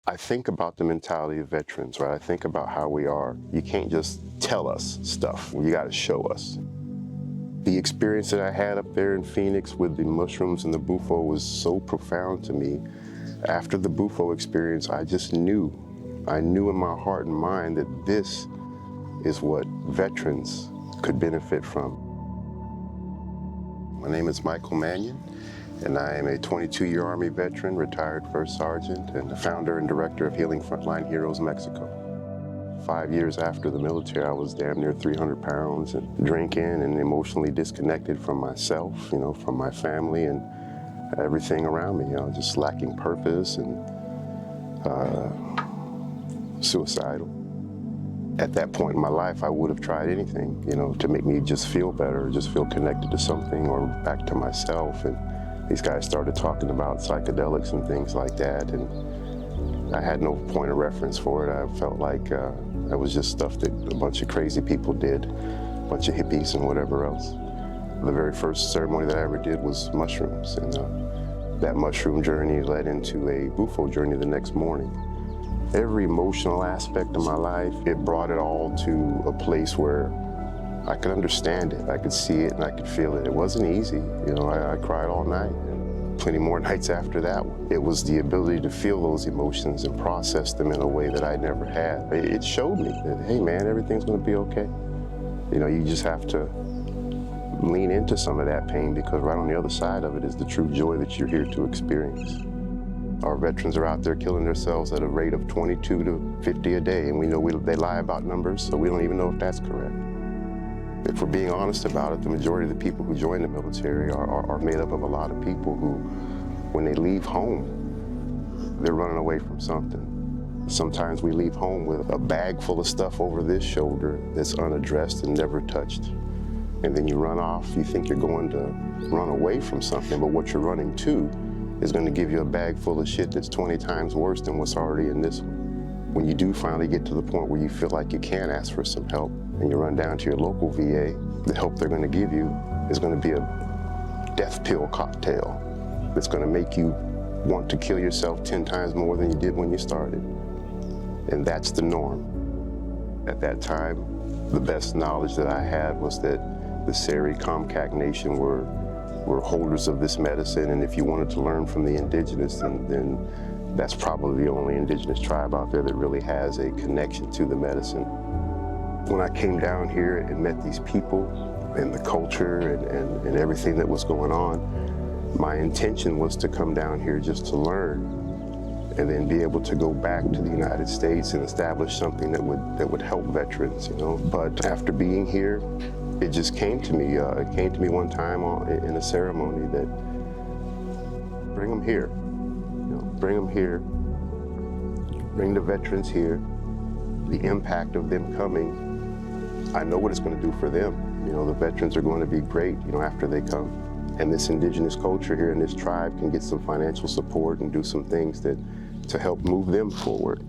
I think about the mentality of veterans, right? I think about how we are. You can't just tell us stuff. You got to show us. The experience that I had up there in Phoenix with the mushrooms and the Bufo was so profound to me. After the Bufo experience, I just knew. I knew in my heart and mind that this is what veterans could benefit from. My name is Michael Manion, and I am a 22-year Army veteran, retired first sergeant, and the founder and director of Healing Frontline Heroes Mexico. 5 years after the military, I was damn near 300 pounds and drinking and emotionally disconnected from myself, from my family and everything around me, just lacking purpose and suicidal. At that point in my life, I would have tried anything, to make me just feel better, just feel connected to something or back to myself. And these guys started talking about psychedelics and things like that. And I had no point of reference for it. I felt like that was just stuff that a bunch of crazy people did, a bunch of hippies and whatever else. The very first ceremony that I ever did was mushrooms. And that mushroom journey led into a Bufo journey the next morning. Every emotional aspect of my life, it brought it all to a place where I could understand it, I could see it, and I could feel it. It wasn't easy. I cried all night, and plenty more nights after that. It was the ability to feel those emotions and process them in a way that I never had. It showed me that, hey man, everything's gonna be okay. You just have to lean into some of that pain, because right on the other side of it is the true joy that you're here to experience. Our veterans are out there killing themselves at a rate of 22 to 50 a day, and we know they lie about numbers, so we don't even know if that's correct. If we're being honest about it, the majority of the people who join the military are made up of a lot of people who, when they leave home, they're running away from something. Sometimes we leave home with a bag full of stuff over this shoulder that's unaddressed and never touched. And then you run off, you think you're going to run away from something, but what you're running to is going to give you a bag full of shit that's 20 times worse than what's already in this one. When you do finally get to the point where you feel like you can ask for some help, and you run down to your local VA, the help they're going to give you is going to be a death pill cocktail that's going to make you want to kill yourself 10 times more than you did when you started. And that's the norm. At that time, the best knowledge that I had was that the Seri Comcac Nation were holders of this medicine, and if you wanted to learn from the indigenous, then that's probably the only indigenous tribe out there that really has a connection to the medicine. When I came down here and met these people and the culture and everything that was going on, my intention was to come down here just to learn and then be able to go back to the United States and establish something that would help veterans, But after being here, it just came to me. It came to me one time in a ceremony that bring them here, bring them here, bring the veterans here. The impact of them coming, I know what it's going to do for them. The veterans are going to be great, after they come. And this indigenous culture here in this tribe can get some financial support and do some things to help move them forward.